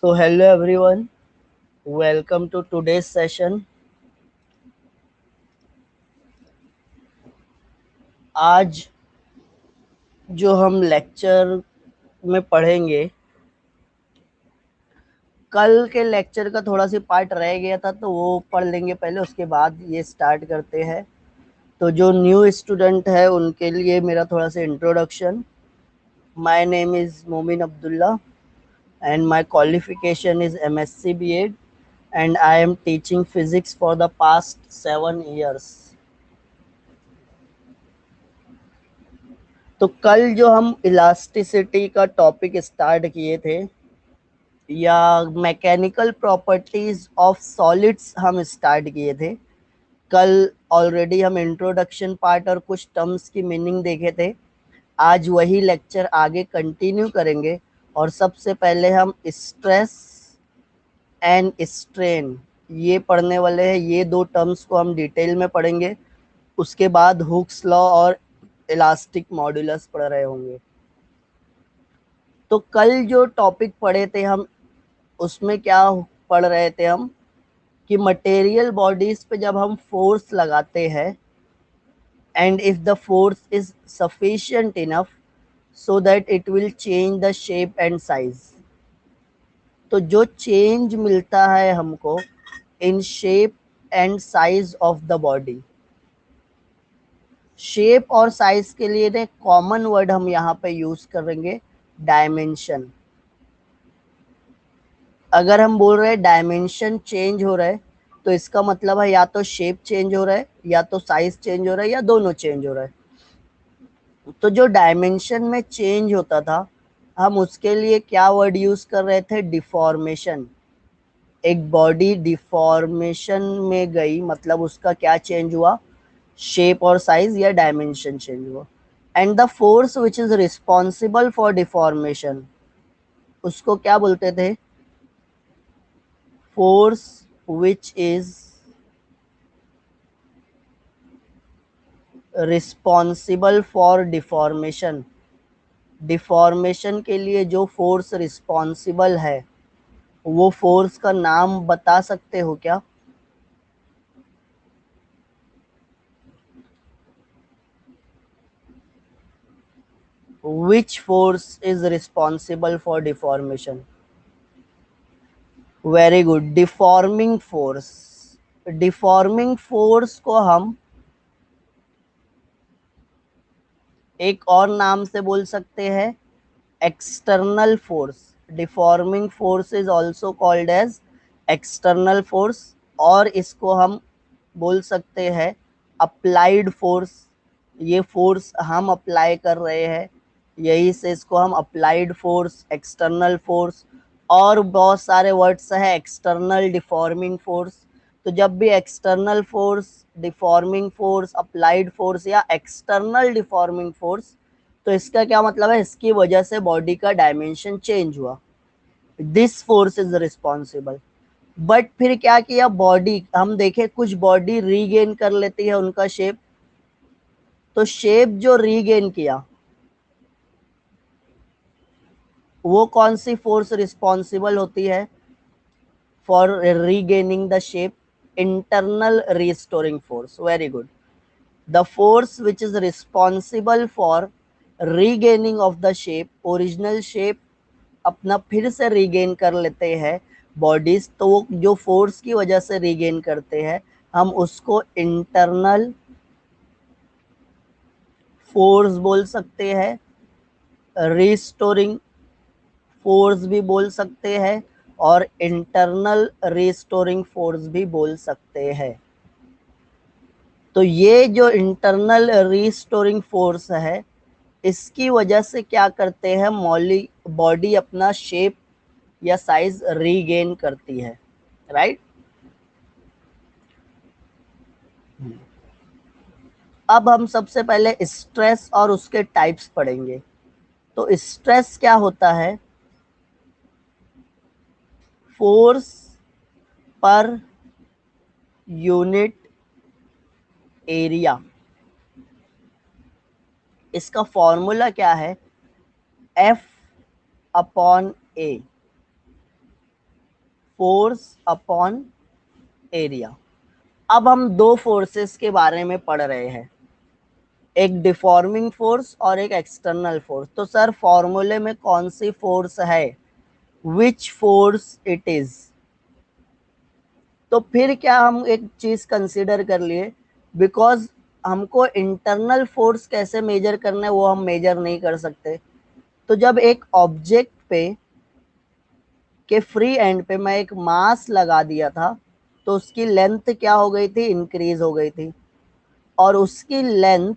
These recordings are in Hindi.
So hello everyone, welcome to today's session. आज जो हम लेक्चर में पढ़ेंगे, कल के लेक्चर का थोड़ा सी पार्ट रह गया था तो वो पढ़ लेंगे पहले, उसके बाद ये स्टार्ट करते हैं। तो जो न्यू स्टूडेंट है उनके लिए मेरा थोड़ा सा इंट्रोडक्शन। माय नेम इज़ मोमिन Abdullah and my qualification is MSc B.Ed and I am teaching physics for the past 7 years. तो कल जो हम इलास्टिसिटी का टॉपिक स्टार्ट किए थे या मैकेनिकल प्रॉपर्टीज ऑफ सॉलिड्स हम स्टार्ट किए थे कल। ऑलरेडी हम इंट्रोडक्शन पार्ट और कुछ टर्म्स की मीनिंग देखे थे। आज वही लेक्चर आगे कंटिन्यू करेंगे और सबसे पहले हम स्ट्रेस एंड स्ट्रेन ये पढ़ने वाले हैं। ये दो टर्म्स को हम डिटेल में पढ़ेंगे। उसके बाद हुक्स लॉ और इलास्टिक मॉड्यूलस पढ़ रहे होंगे। तो कल जो टॉपिक पढ़े थे हम, उसमें क्या पढ़ रहे थे हम कि मटेरियल बॉडीज पे जब हम फोर्स लगाते हैं and if the force is sufficient enough so that it will change the shape and size. तो जो चेंज मिलता है हमको in shape and size of the body, shape और साइज के लिए ने कॉमन वर्ड हम यहाँ पे यूज करेंगे डायमेंशन। अगर हम बोल रहे हैं डायमेंशन चेंज हो रहा है तो इसका मतलब है या तो शेप चेंज हो रहा है या तो साइज चेंज हो रहा है या दोनों चेंज हो रहा है। तो जो डायमेंशन में चेंज होता था हम उसके लिए क्या वर्ड यूज कर रहे थे, डिफॉर्मेशन। एक बॉडी डिफॉर्मेशन में गई मतलब उसका क्या चेंज हुआ, शेप और साइज या डायमेंशन चेंज हुआ। And the force which is responsible for deformation, उसको क्या बोलते थे, force which is responsible for deformation. Deformation के लिए जो फोर्स रिस्पॉन्सिबल है वो फोर्स का नाम बता सकते हो क्या? Which force is responsible for deformation? Very good, deforming force. Deforming force को हम एक और नाम से बोल सकते हैं, external force. Deforming force is also called as external force. और इसको हम बोल सकते हैं अप्लाइड फोर्स। ये फोर्स हम अप्लाई कर रहे हैं, यही से इसको हम अप्लाइड फोर्स, एक्सटर्नल फोर्स और बहुत सारे वर्ड्स है, एक्सटर्नल डिफॉर्मिंग फोर्स। तो जब भी external force, deforming force, applied force या एक्सटर्नल डिफॉर्मिंग फोर्स, तो इसका क्या मतलब है, इसकी वजह से बॉडी का डायमेंशन चेंज हुआ, this force is responsible. But फिर क्या किया, बॉडी हम देखे कुछ बॉडी रीगेन कर लेती है उनका शेप। तो शेप जो रीगेन किया वो कौन सी फोर्स रिस्पॉन्सिबल होती है for regaining the shape? Internal restoring force. Very good, the force which is responsible for regaining of the shape, original shape अपना फिर से रीगेन कर लेते हैं बॉडीज, तो वो जो फोर्स की वजह से रीगेन करते हैं हम उसको इंटरनल फोर्स बोल सकते हैं, रिस्टोरिंग फोर्स भी बोल सकते हैं और इंटरनल रिस्टोरिंग फोर्स भी बोल सकते हैं। तो ये जो इंटरनल रिस्टोरिंग फोर्स है इसकी वजह से क्या करते हैं, मॉली बॉडी अपना शेप या साइज रीगेन करती है, राइट। अब हम सबसे पहले स्ट्रेस और उसके टाइप्स पढ़ेंगे। तो स्ट्रेस क्या होता है, फोर्स पर यूनिट एरिया। इसका फॉर्मूला क्या है, F upon A. Force upon area. अब हम दो फोर्सेस के बारे में पढ़ रहे हैं, एक डिफॉर्मिंग फोर्स और एक एक्सटर्नल फोर्स। तो सर फॉर्मूले में कौन सी फोर्स है, विच फोर्स इट इज। तो फिर क्या हम एक चीज कंसीडर कर लिए, बिकॉज हमको इंटरनल फोर्स कैसे मेजर करना है वो हम मेजर नहीं कर सकते। तो जब एक ऑब्जेक्ट पे के फ्री एंड पे मैं एक मास लगा दिया था, तो उसकी लेंथ क्या हो गई थी, इंक्रीज हो गई थी। और उसकी लेंथ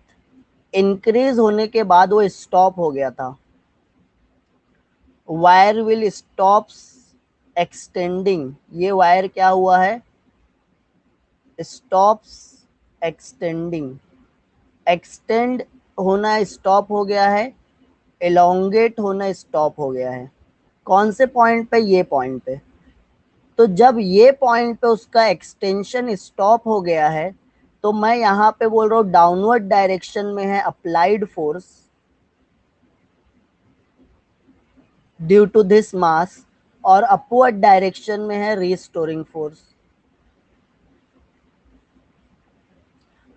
इंक्रीज होने के बाद वो स्टॉप हो गया था। वायर विल स्टॉप्स एक्सटेंडिंग, ये वायर क्या हुआ है, स्टॉप्स एक्सटेंडिंग, एक्सटेंड होना स्टॉप हो गया है, एलोंगेट होना स्टॉप हो गया है। कौन से पॉइंट पे, ये पॉइंट पे। तो जब ये पॉइंट पे उसका एक्सटेंशन स्टॉप हो गया है, तो मैं यहाँ पे बोल रहा हूँ डाउनवर्ड डायरेक्शन में है applied force due to this mass, और अपवर्ड डायरेक्शन में है रिस्टोरिंग फोर्स।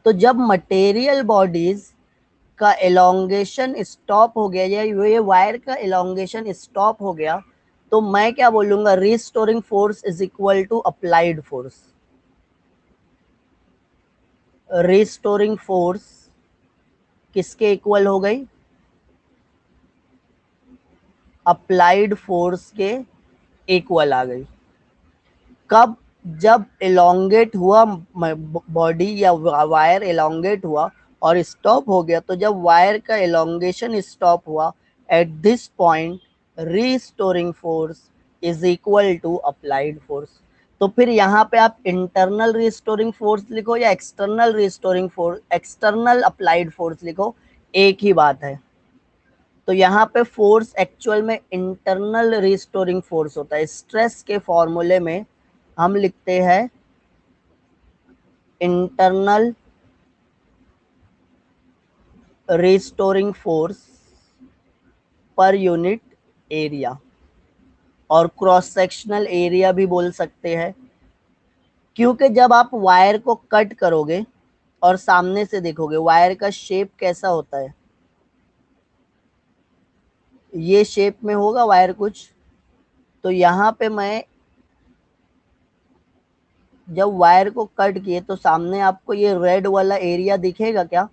तो जब मटेरियल बॉडीज का एलोंगेशन स्टॉप हो गया, या ये वायर का एलोंगेशन स्टॉप हो गया, तो मैं क्या बोलूंगा, restoring force is equal to applied force. Restoring force किसके इक्वल हो गई, अप्लाइड फोर्स के इक्वल आ गई। कब, जब एलोंगेट हुआ बॉडी या वायर एलोंगेट हुआ और स्टॉप हो गया। तो जब वायर का एलोंगेशन स्टॉप हुआ, at this point restoring force is equal to applied force. तो फिर यहाँ पे आप इंटरनल रिस्टोरिंग फोर्स लिखो या external restoring force, external applied force लिखो, एक ही बात है। तो यहाँ पे फोर्स एक्चुअल में इंटरनल रिस्टोरिंग फोर्स होता है। स्ट्रेस के फॉर्मूले में हम लिखते हैं internal restoring force per unit area, और क्रॉस सेक्शनल एरिया भी बोल सकते हैं। क्योंकि जब आप वायर को कट करोगे और सामने से देखोगे वायर का शेप कैसा होता है, ये शेप में होगा वायर कुछ। तो यहाँ पे मैं जब वायर को कट किए तो सामने आपको ये रेड वाला एरिया दिखेगा क्या,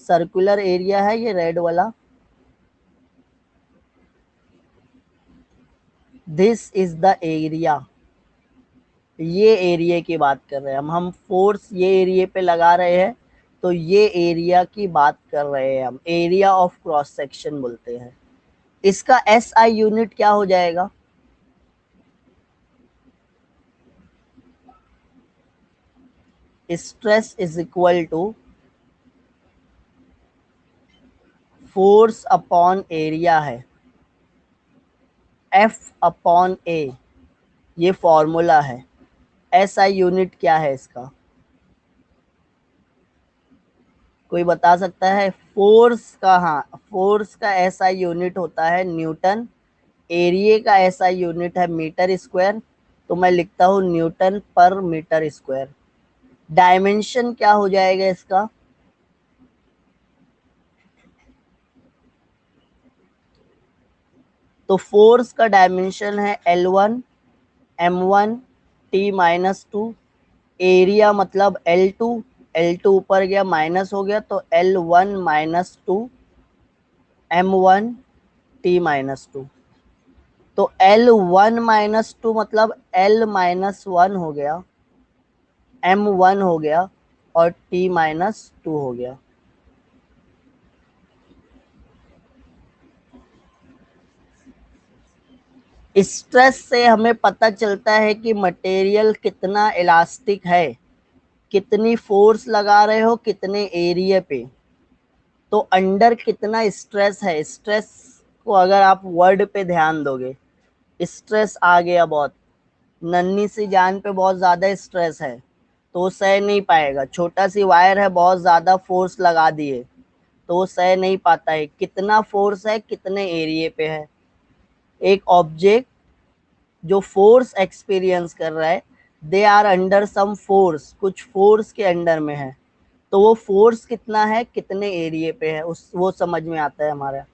सर्कुलर एरिया है ये रेड वाला, दिस इज द एरिया। ये एरिया की बात कर रहे हैं हम फोर्स ये एरिया पे लगा रहे हैं, तो ये एरिया की बात कर रहे हैं हम, एरिया ऑफ क्रॉस सेक्शन बोलते हैं। इसका एस आई यूनिट क्या हो जाएगा, stress is equal to force upon area है, एफ अपॉन ए, ये फॉर्मूला है। एस आई यूनिट क्या है इसका, कोई बता सकता है, फोर्स का, हाँ फोर्स का एस आई यूनिट होता है न्यूटन, एरिया का एस आई यूनिट है मीटर स्क्वायर। तो मैं लिखता हूँ न्यूटन पर मीटर स्क्वायर। डायमेंशन क्या हो जाएगा इसका, तो फोर्स का डायमेंशन है L1 M1 T-2, एरिया मतलब L2, L2 ऊपर गया माइनस हो गया तो L1-2 M1 T-2। तो L1-2 मतलब L-1 हो गया, M1 हो गया और T-2 हो गया। स्ट्रेस से हमें पता चलता है कि मटेरियल कितना इलास्टिक है, कितनी फोर्स लगा रहे हो कितने एरिया पे, तो अंडर कितना स्ट्रेस है। स्ट्रेस को अगर आप वर्ड पे ध्यान दोगे, स्ट्रेस आ गया बहुत, नन्ही सी जान पे बहुत ज्यादा स्ट्रेस है तो वो सह नहीं पाएगा। छोटा सी वायर है, बहुत ज्यादा फोर्स लगा दिए तो वो सह नहीं पाता है। कितना फोर्स है कितने एरिया पे है। एक ऑब्जेक्ट जो फोर्स एक्सपीरियंस कर रहा है, they are under some force, कुछ फोर्स के अंडर में है, तो वो फोर्स कितना है, कितने एरिया पे है, उस वो समझ में आता है हमारा।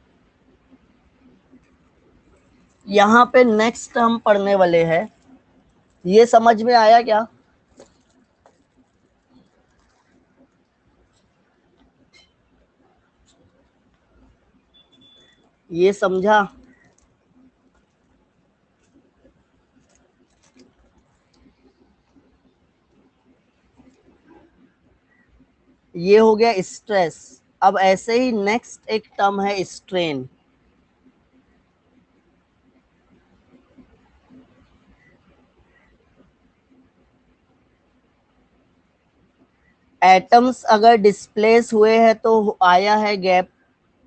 यहाँ पे नेक्स्ट हम पढ़ने वाले हैं, ये समझ में आया क्या? ये समझा? ये हो गया स्ट्रेस। अब ऐसे ही नेक्स्ट एक टर्म है स्ट्रेन। एटम्स अगर डिस्प्लेस हुए हैं तो आया है गैप,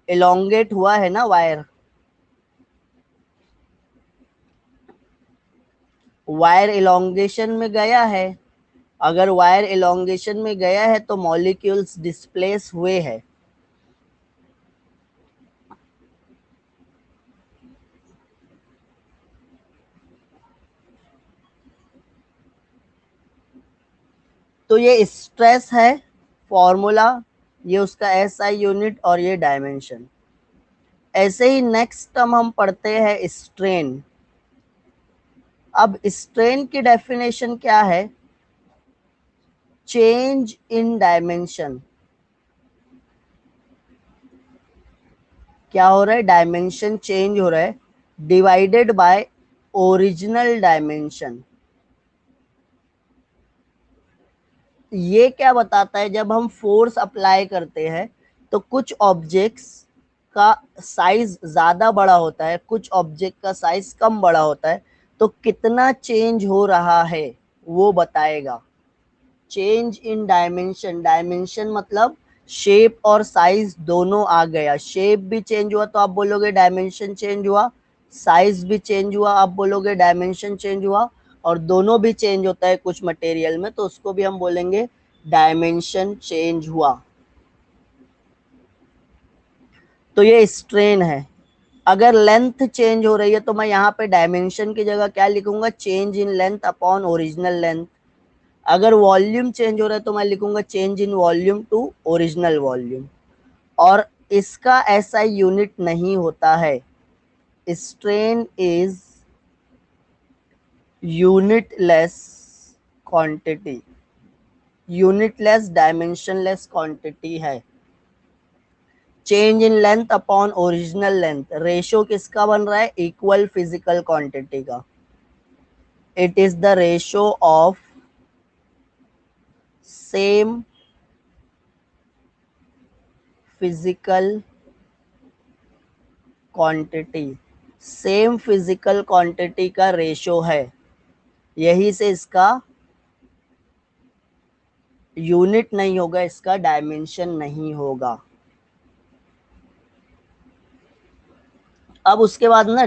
एलोंगेट हुआ है ना वायर, वायर इलोंगेशन में गया है। अगर वायर इलोंगेशन में गया है तो मॉलिक्यूल्स डिस्प्लेस हुए हैं। तो ये स्ट्रेस है फॉर्मूला, ये उसका एसआई यूनिट और ये डायमेंशन। ऐसे ही नेक्स्ट टर्म हम पढ़ते हैं स्ट्रेन। अब स्ट्रेन की डेफिनेशन क्या है? चेंज इन डायमेंशन। क्या हो रहा है? डायमेंशन चेंज हो रहा है, डिवाइडेड बाय ओरिजिनल डायमेंशन। ये क्या बताता है? जब हम फोर्स अप्लाई करते हैं तो कुछ ऑब्जेक्ट्स का साइज ज्यादा बड़ा होता है, कुछ ऑब्जेक्ट का साइज कम बड़ा होता है, तो कितना चेंज हो रहा है वो बताएगा। चेंज इन डायमेंशन, डायमेंशन मतलब शेप और साइज दोनों आ गया। शेप भी चेंज हुआ तो आप बोलोगे डायमेंशन चेंज हुआ, साइज भी चेंज हुआ आप बोलोगे डायमेंशन चेंज हुआ, और दोनों भी चेंज होता है कुछ मटेरियल में तो उसको भी हम बोलेंगे डायमेंशन चेंज हुआ। तो ये स्ट्रेन है। अगर लेंथ चेंज हो रही है तो मैं यहाँ पे डायमेंशन की जगह क्या लिखूंगा? Change in length upon original length. अगर वॉल्यूम चेंज हो रहा है तो मैं लिखूंगा change in volume to original volume. और इसका ऐसा यूनिट नहीं होता है। Strain is unitless quantity, unitless dimensionless quantity है। Change in length upon original length, ratio किसका बन रहा है? इक्वल फिजिकल क्वांटिटी का। It is the ratio of same physical quantity, same physical quantity का रेशो है। यही से इसका यूनिट नहीं होगा, इसका डायमेंशन नहीं होगा। अब उसके बाद ना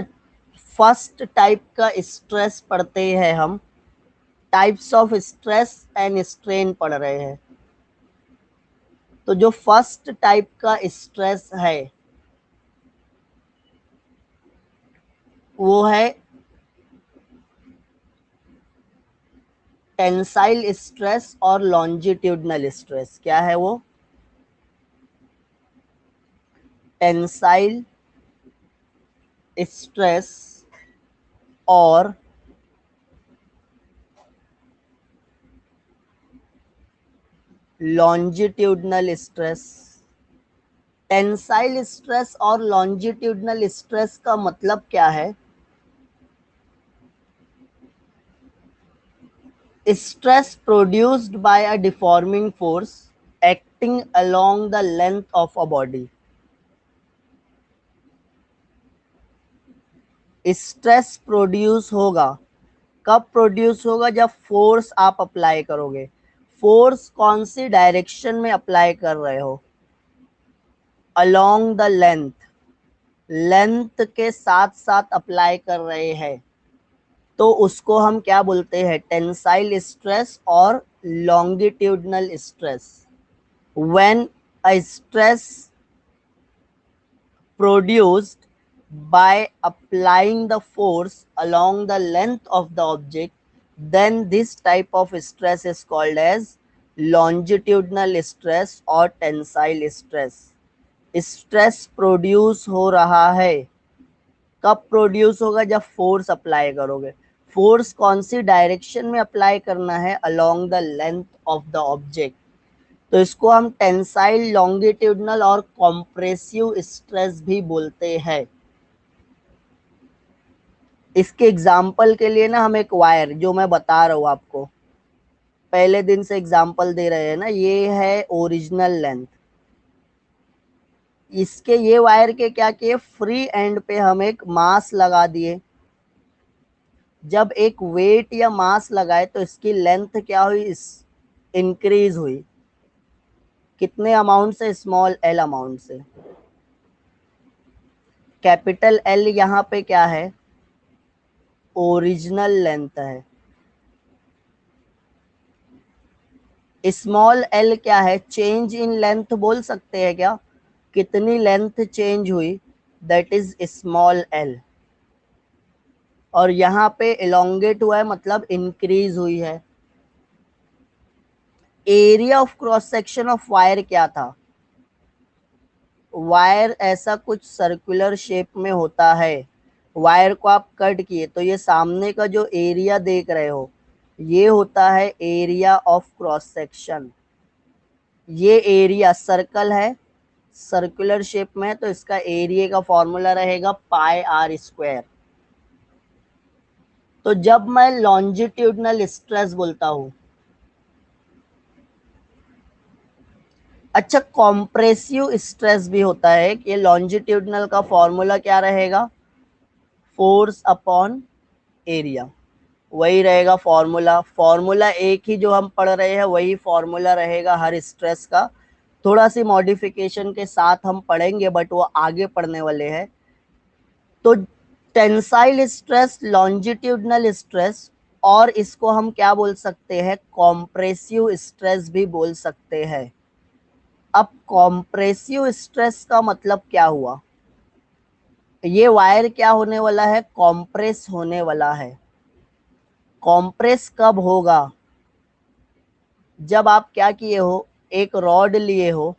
फर्स्ट टाइप का स्ट्रेस पढ़ते हैं हम। Types of stress and strain पढ़ रहे हैं। तो जो फर्स्ट टाइप का स्ट्रेस है वो है टेंसाइल स्ट्रेस और लॉन्जिट्यूडनल स्ट्रेस। क्या है वो? टेंसाइल स्ट्रेस और लॉन्जिट्यूडनल स्ट्रेस। टेंसाइल स्ट्रेस और लॉन्जिट्यूडनल स्ट्रेस का मतलब क्या है? Stress produced by a deforming force acting along the length of a body. Stress produce होगा, कब प्रोड्यूस होगा? जब फोर्स आप अप्लाई करोगे। फोर्स कौन सी डायरेक्शन में अप्लाई कर रहे हो? अलोंग द लेंथ, लेंथ के साथ साथ अप्लाई कर रहे हैं, तो उसको हम क्या बोलते हैं? टेंसाइल स्ट्रेस और longitudinal stress. When a stress produced by applying the force along the length of the object, then this type of stress is called as longitudinal stress or tensile stress. Stress produce हो रहा है, कब प्रोड्यूस होगा? जब फोर्स अप्लाई करोगे। फोर्स कौन सी डायरेक्शन में अप्लाई करना है? Along the length of the object. तो इसको हम टेंसाइल, लॉन्गिट्यूडनल और कॉम्प्रेसिव स्ट्रेस भी बोलते हैं। इसके एग्जाम्पल के लिए ना हम एक वायर, जो मैं बता रहा हूँ आपको, पहले दिन से एग्जाम्पल दे रहे हैं ना, ये है ओरिजिनल लेंथ। इसके ये वायर के क्या किए, फ्री एंड पे हम एक मास लगा दिए। जब एक वेट या मास लगाए तो इसकी लेंथ क्या हुई, इंक्रीज हुई। कितने अमाउंट से? स्मॉल एल अमाउंट से। कैपिटल एल यहाँ पे क्या है? ओरिजिनल लेंथ है। स्मॉल एल क्या है? चेंज इन लेंथ बोल सकते हैं क्या? कितनी लेंथ चेंज हुई, दैट इज स्मॉल एल। और यहाँ पे एलोंगेट हुआ है मतलब इंक्रीज हुई है। Area of cross section of wire क्या था? वायर ऐसा कुछ सर्कुलर शेप में होता है। वायर को आप कट किए तो ये सामने का जो एरिया देख रहे हो, ये होता है एरिया ऑफ क्रॉस सेक्शन। ये एरिया सर्कल है, सर्कुलर शेप में, तो इसका एरिया का फॉर्मूला रहेगा पाई आर स्क्वायर। तो जब मैं लॉन्जिट्यूडनल स्ट्रेस बोलता हूं, अच्छा, कॉम्प्रेसिव स्ट्रेस भी होता है कि लॉन्जिट्यूडनल का फॉर्मूला क्या रहेगा? फोर्स अपॉन एरिया, वही रहेगा फॉर्मूला। फॉर्मूला एक ही जो हम पढ़ रहे हैं वही फॉर्मूला रहेगा हर स्ट्रेस का। थोड़ा सी मॉडिफिकेशन के साथ हम पढ़ेंगे, बट वो आगे पढ़ने वाले हैं। तो टेंसाइल स्ट्रेस, लॉन्जिट्यूडनल स्ट्रेस, और इसको हम क्या बोल सकते हैं? कॉम्प्रेसिव स्ट्रेस भी बोल सकते हैं। अब कॉम्प्रेसिव स्ट्रेस का मतलब क्या हुआ? ये वायर क्या होने वाला है? कॉम्प्रेस होने वाला है। कॉम्प्रेस कब होगा? जब आप क्या किए हो, एक रॉड लिए हो,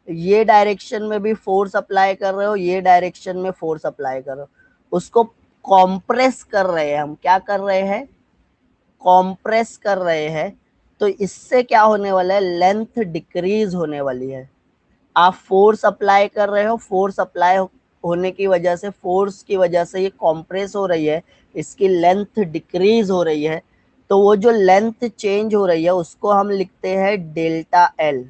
ये डायरेक्शन में भी फोर्स अप्लाई कर रहे हो, ये डायरेक्शन में फोर्स अप्लाई कर रहे हो, उसको कॉम्प्रेस कर रहे हैं हम। क्या कर रहे हैं? कॉम्प्रेस कर रहे हैं। तो इससे क्या होने वाला है? लेंथ डिक्रीज होने वाली है। आप फोर्स अप्लाई कर रहे हो, फोर्स अप्लाई होने की वजह से, फोर्स की वजह से ये कॉम्प्रेस हो रही है, इसकी लेंथ डिक्रीज हो रही है। तो वो जो लेंथ चेंज हो रही है उसको हम लिखते हैं डेल्टा एल।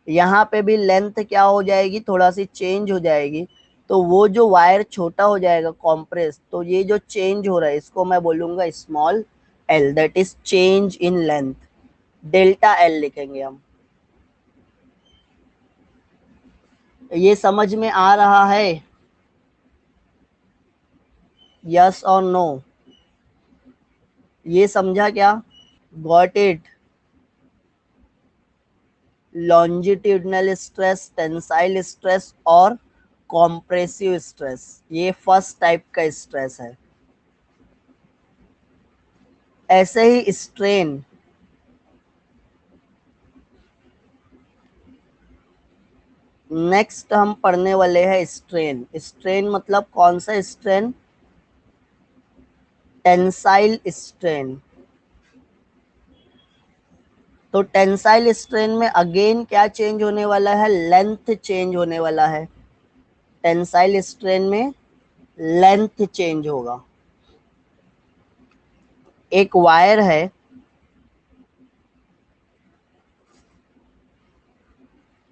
यहाँ पे भी लेंथ क्या हो जाएगी? थोड़ा सी चेंज हो जाएगी। तो वो जो वायर छोटा हो जाएगा कॉम्प्रेस, तो ये जो चेंज हो रहा है इसको मैं बोलूंगा small L, that is change in length. Delta L लिखेंगे हम। ये समझ में आ रहा है? यस और नो? ये समझा क्या? Got it? Longitudinal stress, tensile stress और कॉम्प्रेसिव स्ट्रेस, ये फर्स्ट टाइप का स्ट्रेस है। ऐसे ही स्ट्रेन, नेक्स्ट हम पढ़ने वाले हैं स्ट्रेन। स्ट्रेन मतलब कौन सा स्ट्रेन? Tensile strain. तो टेंसाइल स्ट्रेन में अगेन क्या चेंज होने वाला है? लेंथ चेंज होने वाला है। टेंसाइल स्ट्रेन में लेंथ चेंज होगा। एक वायर है,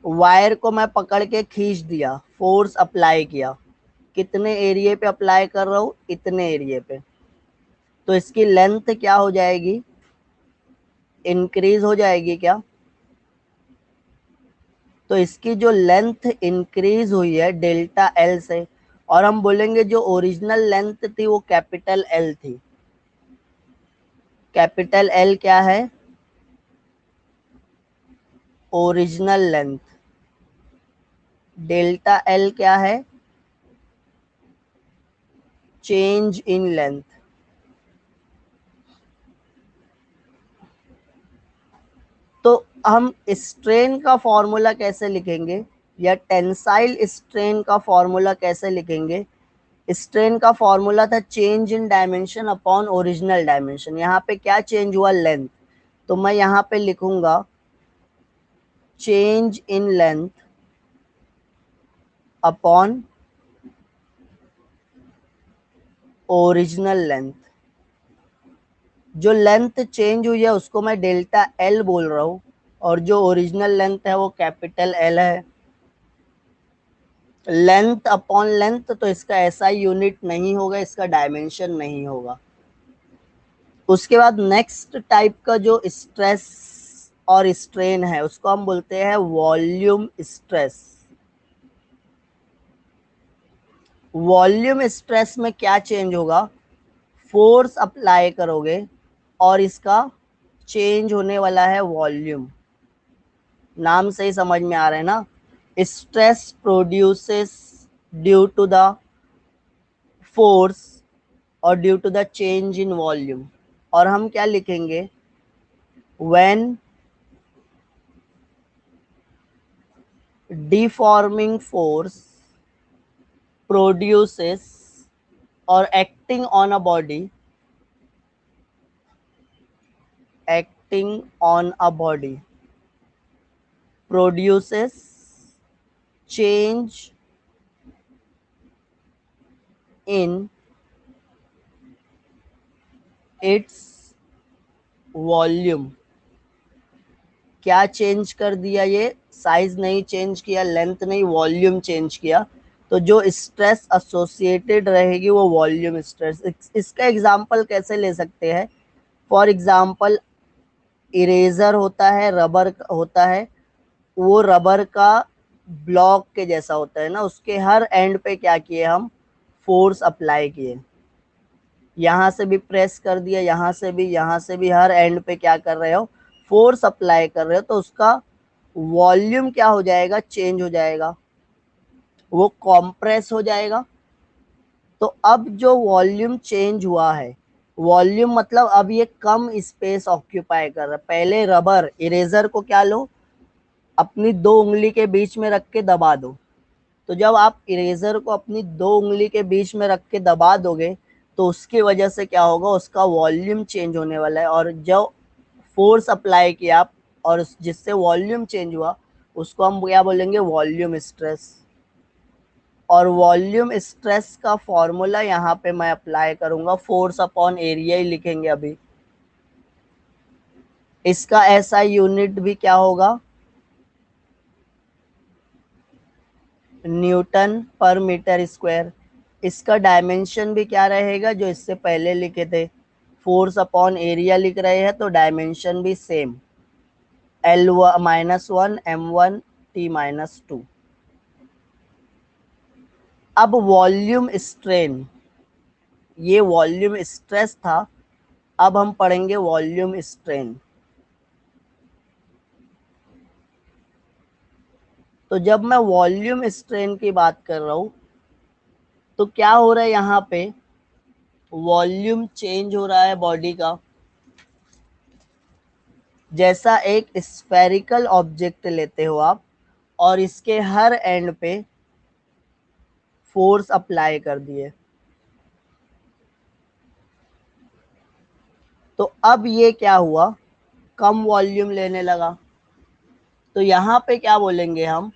वायर को मैं पकड़ के खींच दिया, फोर्स अप्लाई किया। कितने एरिया पे अप्लाई कर रहा हूँ? इतने एरिया पे। तो इसकी लेंथ क्या हो जाएगी? इंक्रीज हो जाएगी क्या? तो इसकी जो लेंथ इंक्रीज हुई है डेल्टा एल से, और हम बोलेंगे जो ओरिजिनल लेंथ थी वो कैपिटल एल थी। कैपिटल एल क्या है? Original length. डेल्टा एल क्या है? Change in length. तो हम स्ट्रेन का फॉर्मूला कैसे लिखेंगे, या टेंसाइल स्ट्रेन का फॉर्मूला कैसे लिखेंगे। स्ट्रेन का फॉर्मूला था change in dimension upon original dimension. यहाँ पे क्या चेंज हुआ, लेंथ। तो मैं यहाँ पे लिखूंगा change in length upon original length. जो लेंथ चेंज हुई है उसको मैं डेल्टा एल बोल रहा हूँ, और जो ओरिजिनल लेंथ है वो कैपिटल एल है। लेंथ अपॉन लेंथ, तो इसका ऐसा यूनिट नहीं होगा, इसका डायमेंशन नहीं होगा। उसके बाद नेक्स्ट टाइप का जो स्ट्रेस और स्ट्रेन है उसको हम बोलते हैं वॉल्यूम स्ट्रेस। वॉल्यूम स्ट्रेस में क्या चेंज होगा, फोर्स अप्लाई करोगे और इसका चेंज होने वाला है वॉल्यूम। नाम से ही समझ में आ रहा है ना, stress produces due to the force और due to the change in volume. और हम क्या लिखेंगे, when deforming force produces or acting on a body produces change in its volume. क्या चेंज कर दिया, ये साइज नहीं चेंज किया, लेंथ नहीं, वॉल्यूम चेंज किया। तो जो स्ट्रेस एसोसिएटेड रहेगी वो वॉल्यूम स्ट्रेस। इसका एग्जांपल कैसे ले सकते हैं, फॉर एग्जांपल इरेजर होता है, रबर होता है, वो रबर का ब्लॉक के जैसा होता है ना, उसके हर एंड पे क्या किए हम, फोर्स अप्लाई किए। यहाँ से भी प्रेस कर दिया, यहाँ से भी, यहाँ से भी, हर एंड पे क्या कर रहे हो, फोर्स अप्लाई कर रहे हो। तो उसका वॉल्यूम क्या हो जाएगा, चेंज हो जाएगा, वो कॉम्प्रेस हो जाएगा। तो अब जो वॉल्यूम चेंज हुआ है, वॉल्यूम मतलब अब ये कम स्पेस ऑक्यूपाई कर रहा है। पहले रबर इरेजर को क्या लो, अपनी दो उंगली के बीच में रख के दबा दो। तो जब आप इरेजर को अपनी दो उंगली के बीच में रख के दबा दोगे तो उसकी वजह से क्या होगा, उसका वॉल्यूम चेंज होने वाला है। और जो फोर्स अप्लाई किया आप और जिससे वॉल्यूम चेंज हुआ उसको हम क्या बोलेंगे, वॉल्यूम स्ट्रेस। और वॉल्यूम स्ट्रेस का फॉर्मूला यहाँ पे मैं अप्लाई करूंगा, फोर्स अपॉन एरिया ही लिखेंगे अभी। इसका ऐसा यूनिट भी क्या होगा, न्यूटन पर मीटर स्क्वायर। इसका डायमेंशन भी क्या रहेगा, जो इससे पहले लिखे थे, फोर्स अपॉन एरिया लिख रहे हैं तो डायमेंशन भी सेम, L-1 M1 T-2। अब वॉल्यूम स्ट्रेन, ये वॉल्यूम स्ट्रेस था, अब हम पढ़ेंगे वॉल्यूम स्ट्रेन। तो जब मैं वॉल्यूम स्ट्रेन की बात कर रहा हूं तो क्या हो रहा है, यहाँ पे वॉल्यूम चेंज हो रहा है बॉडी का। जैसा एक स्फेरिकल ऑब्जेक्ट लेते हो आप और इसके हर एंड पे फोर्स अप्लाई कर दिए, तो अब ये क्या हुआ, कम वॉल्यूम लेने लगा। तो यहाँ पे क्या बोलेंगे हम,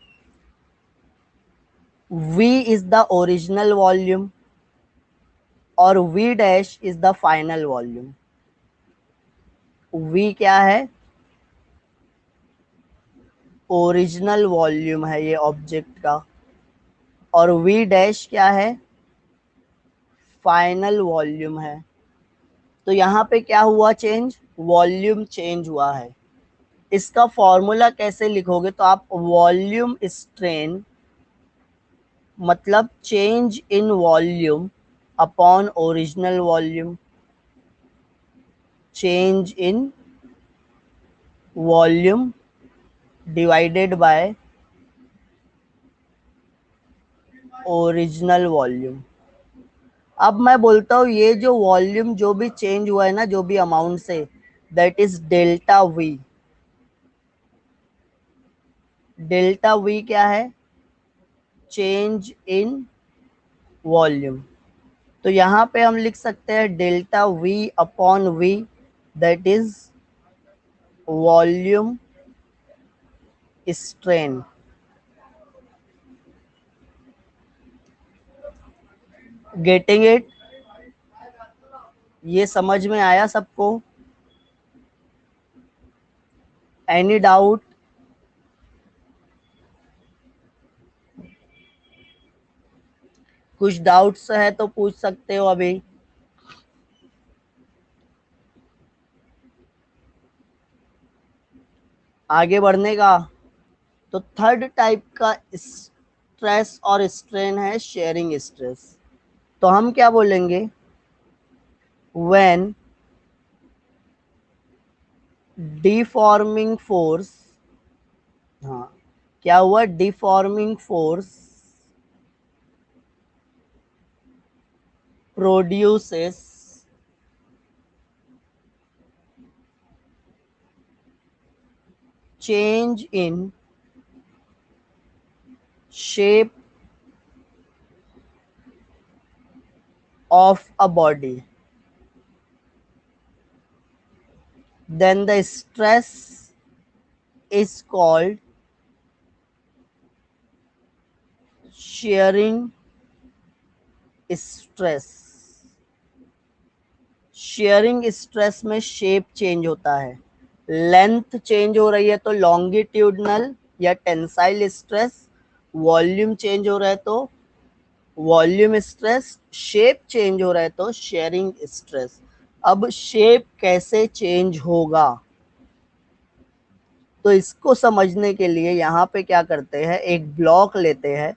V is the original volume और V dash is the final volume. V क्या है, ओरिजिनल वॉल्यूम है ये ऑब्जेक्ट का, और V डैश क्या है, फाइनल वॉल्यूम है। तो यहाँ पे क्या हुआ चेंज, वॉल्यूम चेंज हुआ है। इसका फॉर्मूला कैसे लिखोगे, तो आप वॉल्यूम स्ट्रेन मतलब change in volume upon original volume, change in volume divided by original volume. अब मैं बोलता हूँ ये जो वॉल्यूम जो भी चेंज हुआ है ना, जो भी अमाउंट से, that is delta V. Delta V क्या है? Change in volume. तो यहाँ पे हम लिख सकते हैं delta V upon V, that is volume strain. Getting it? ये समझ में आया सबको? Any doubt? कुछ डाउट्स है तो पूछ सकते हो अभी। आगे बढ़ने का। तो थर्ड टाइप का स्ट्रेस और स्ट्रेन है शेयरिंग स्ट्रेस। तो हम क्या बोलेंगे? व्हेन डिफॉर्मिंग फोर्स, हाँ, क्या हुआ? Deforming force produces change in shape of a body, then the stress is called shearing stress। Sharing stress में शेप चेंज होता है, लेंथ चेंज हो रही है तो लॉन्गिट्यूडनल या टेंसाइल स्ट्रेस, वॉल्यूम चेंज हो रहा है तो वॉल्यूम स्ट्रेस, शेप चेंज हो रहा है तो शेयरिंग स्ट्रेस। अब शेप कैसे चेंज होगा, तो इसको समझने के लिए यहाँ पे क्या करते हैं, एक ब्लॉक लेते हैं।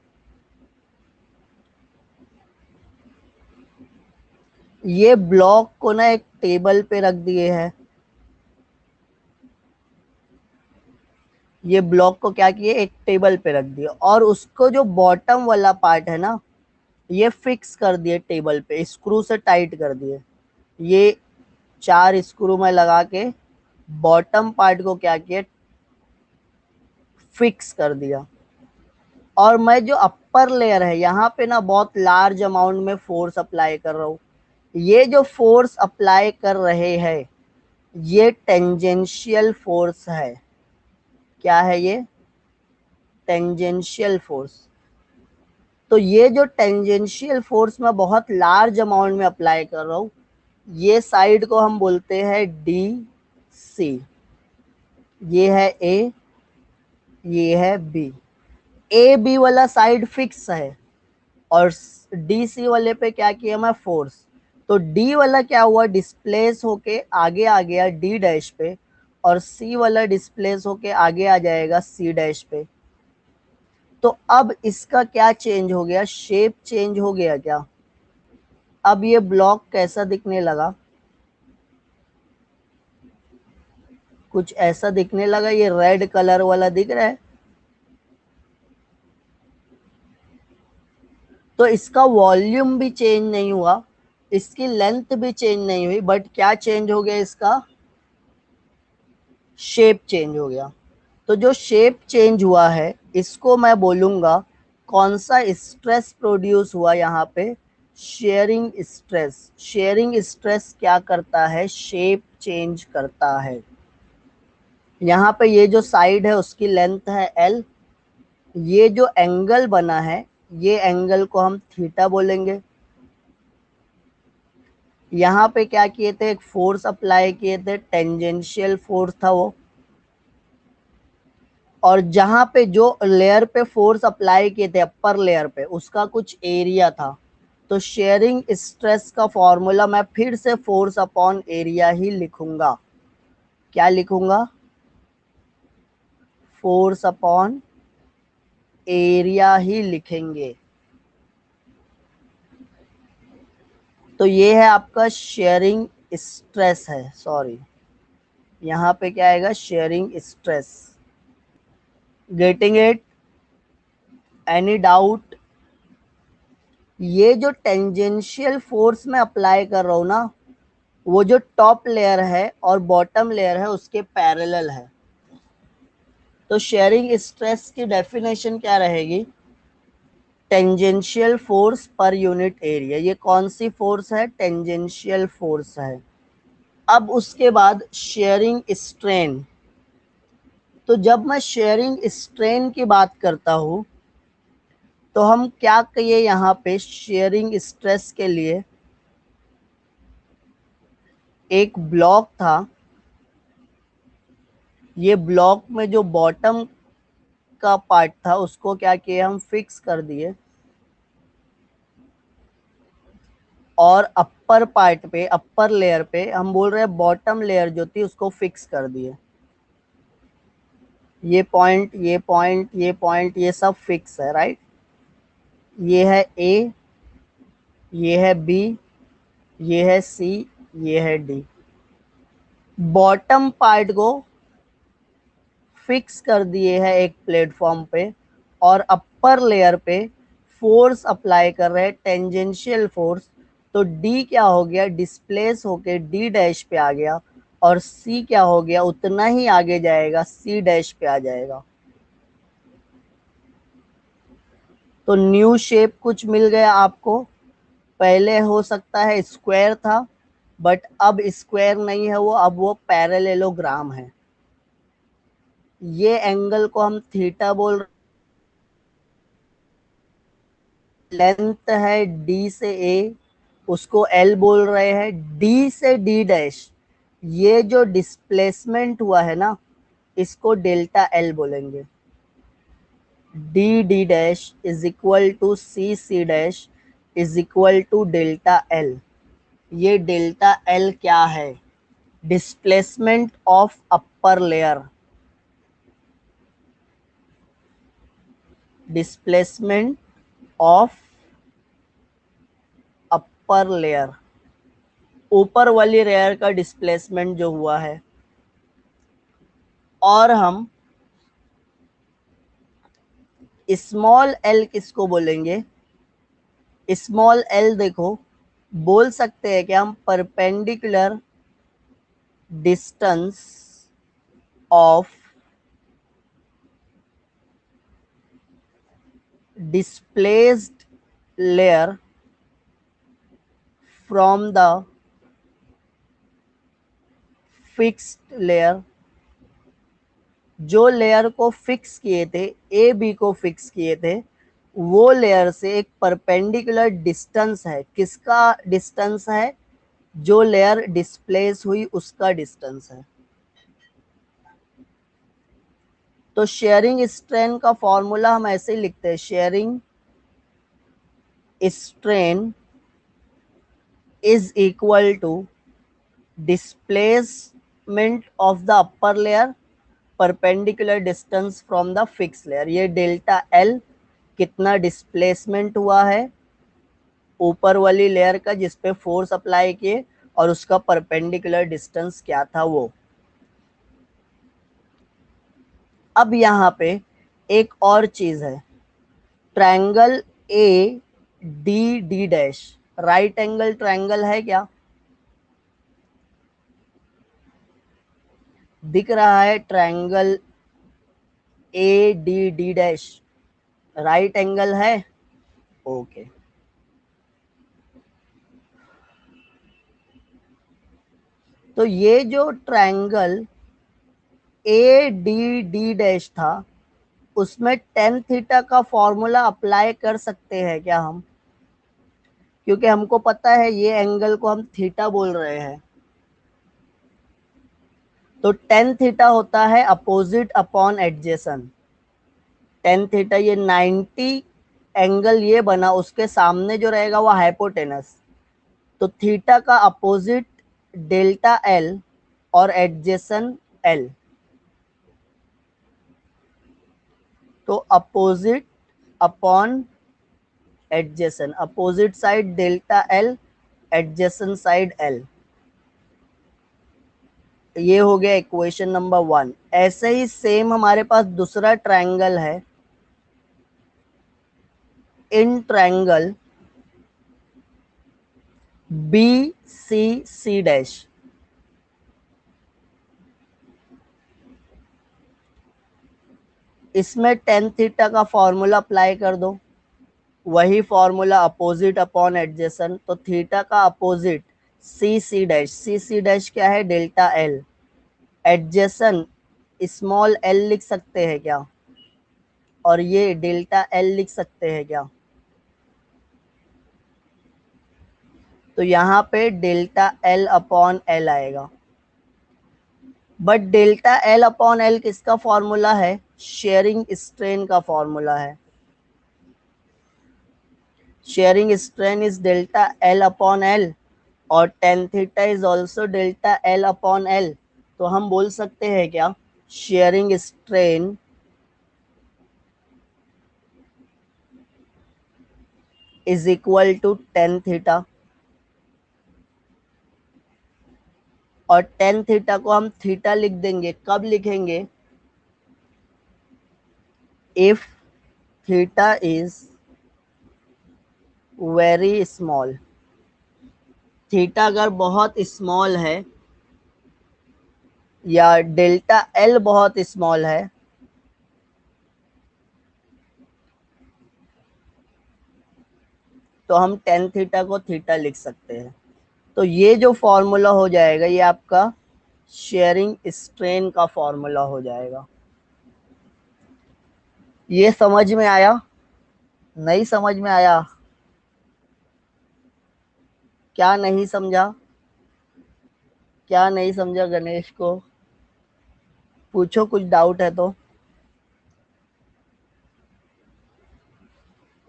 ये ब्लॉक को ना एक टेबल पे रख दिए हैं। ये ब्लॉक को क्या किए, एक टेबल पे रख दिए, और उसको जो बॉटम वाला पार्ट है ना, ये फिक्स कर दिए टेबल पे, स्क्रू से टाइट कर दिए। ये 4 स्क्रू में लगा के बॉटम पार्ट को क्या किया, फिक्स कर दिया। और मैं जो अपर लेयर है यहाँ पे ना बहुत लार्ज अमाउंट में फोर्स अप्लाई कर रहा हूँ। ये जो फोर्स अप्लाई कर रहे हैं ये टेंजेंशियल फोर्स है। क्या है ये? Tangential force. तो ये जो टेंजेंशियल फोर्स मैं बहुत लार्ज अमाउंट में अप्लाई कर रहा हूँ, ये साइड को हम बोलते हैं डी सी। ये है ए, ये है बी। ए बी वाला साइड फिक्स है और डी सी वाले पे क्या किया मैं, फोर्स। तो डी वाला क्या हुआ, डिस्प्लेस होके आगे आ गया डी डैश पे, और सी वाला डिस्प्लेस होके आगे आ जाएगा सी डैश पे। तो अब इसका क्या चेंज हो गया, शेप चेंज हो गया क्या? अब ये ब्लॉक कैसा दिखने लगा, कुछ ऐसा दिखने लगा, ये रेड कलर वाला दिख रहा है। तो इसका वॉल्यूम भी चेंज नहीं हुआ, इसकी लेंथ भी चेंज नहीं हुई, बट क्या चेंज हो गया, इसका शेप चेंज हो गया। तो जो शेप चेंज हुआ है इसको मैं बोलूंगा कौन सा स्ट्रेस प्रोड्यूस हुआ यहाँ पे, शेयरिंग स्ट्रेस। शेयरिंग स्ट्रेस क्या करता है, शेप चेंज करता है। यहाँ पे ये जो साइड है उसकी लेंथ है एल, ये जो एंगल बना है ये एंगल को हम थीटा बोलेंगे। यहाँ पे क्या किए थे, एक फोर्स अप्लाई किए थे, टेंजेंशियल फोर्स था वो। और जहां पे जो लेयर पे फोर्स अप्लाई किए थे अपर लेयर पे, उसका कुछ एरिया था। तो शेयरिंग स्ट्रेस का फॉर्मूला मैं फिर से फोर्स अपॉन एरिया ही लिखूंगा। क्या लिखूंगा, फोर्स अपॉन एरिया ही लिखेंगे। तो ये है आपका शेयरिंग स्ट्रेस है, सॉरी, यहाँ पे क्या आएगा, sharing stress. Getting it? Any doubt? ये जो टेंजेंशियल फोर्स मैं अप्लाई कर रहा हूं ना, वो जो टॉप लेयर है और बॉटम लेयर है उसके पैरेलल है। तो शेयरिंग स्ट्रेस की डेफिनेशन क्या रहेगी? Tangential force per unit area. ये कौन सी फोर्स है? टेंजेंशियल फोर्स है। अब उसके बाद शेयरिंग स्ट्रेन। तो जब मैं शेयरिंग स्ट्रेन की बात करता हूं तो हम क्या कहिए यहाँ पे शेयरिंग स्ट्रेस के लिए? एक ब्लॉक था, ये ब्लॉक में जो बॉटम का पार्ट था उसको क्या किया, हम फिक्स कर दिए, और अपर पार्ट पे, अपर लेयर पे हम बोल रहे हैं बॉटम लेयर जो थी उसको फिक्स कर दिए। ये पॉइंट, ये पॉइंट, ये पॉइंट, ये सब फिक्स है, राइट। ये है ए, ये है बी, ये है सी, ये है डी। बॉटम पार्ट को फिक्स कर दिए है एक प्लेटफॉर्म पे, और अपर लेयर पे फोर्स अप्लाई कर रहे हैं, टेंजेंशियल फोर्स। तो डी क्या हो गया, डिस्प्लेस होके डी डैश पे आ गया, और सी क्या हो गया, उतना ही आगे जाएगा, सी डैश पे आ जाएगा। तो न्यू शेप कुछ मिल गया आपको। पहले हो सकता है स्क्वायर था, बट अब स्क्वायर नहीं है वो, अब वो पैरेलेलोग्राम है। ये एंगल को हम थीटा बोल, लेंथ है डी से ए, उसको एल बोल रहे हैं। डी से डी डैश, ये जो डिस्प्लेसमेंट हुआ है ना, इसको डेल्टा एल बोलेंगे। D D dash is equal to C C dash is equal to delta L. ये डेल्टा एल क्या है? Displacement of upper layer, displacement of upper layer, ऊपर वाली लेयर का डिस्प्लेसमेंट जो हुआ है। और हम स्मॉल एल किसको बोलेंगे? स्मॉल एल देखो, बोल सकते हैं कि हम perpendicular distance of displaced layer from the fixed layer. जो लेयर को फिक्स किए थे, ए बी को फिक्स किए थे, वो लेयर से एक परपेंडिकुलर डिस्टेंस है। किसका डिस्टेंस है? जो लेयर डिस्प्लेस हुई उसका डिस्टेंस है। तो शेयरिंग स्ट्रेन का फॉर्मूला हम ऐसे ही लिखते हैं, shearing strain is equal to displacement of the upper layer perpendicular distance from the fix layer. ये डेल्टा एल कितना डिस्प्लेसमेंट हुआ है ऊपर वाली लेयर का जिस पे फोर्स अप्लाई किए, और उसका परपेंडिकुलर डिस्टेंस क्या था वो। अब यहाँ पे एक और चीज है, triangle A D D dash right angle triangle है क्या? दिख रहा है triangle A D D dash right angle है? ओके। तो ये जो triangle A D D dash था, उसमें टेन थीटा का फॉर्मूला अप्लाई कर सकते हैं क्या हम? क्योंकि हमको पता है ये एंगल को हम थीटा बोल रहे हैं। तो टेन थीटा होता है opposite upon adjacent. Tan theta, ये 90 एंगल ये बना, उसके सामने जो रहेगा वो हाइपोटेनस। तो थीटा का अपोजिट डेल्टा एल और एडजेसेंट एल। तो opposite upon adjacent, opposite side delta L, adjacent side L. ये हो गया इक्वेशन नंबर 1। ऐसे ही सेम हमारे पास दूसरा ट्रायंगल है, in triangle B C C dash. इसमें टेन थीटा का फॉर्मूला अप्लाई कर दो, वही फॉर्मूला अपोजिट अपॉन एडजेसन, तो थीटा का opposite C C dash, C C dash क्या है, delta L. Adjacent small L लिख सकते हैं क्या, और ये डेल्टा एल लिख सकते हैं क्या, तो यहाँ पे डेल्टा एल अपॉन एल आएगा। But delta L upon L किसका फॉर्मूला है, शेयरिंग स्ट्रेन का फॉर्मूला है। Shearing strain is delta L upon L, और tan theta is also delta L upon L. तो हम बोल सकते हैं क्या, shearing strain is equal to tan theta, और टेन थीटा को हम थीटा लिख देंगे, कब लिखेंगे, if theta is very small. Theta अगर बहुत स्मॉल है या डेल्टा एल बहुत स्मॉल है, तो हम टेन थीटा को थीटा लिख सकते हैं। तो ये जो फॉर्मूला हो जाएगा, ये आपका शेयरिंग स्ट्रेन का फॉर्मूला हो जाएगा। ये समझ में आया, नहीं समझ में आया, क्या नहीं समझा, क्या नहीं समझा गणेश को, पूछो कुछ डाउट है तो।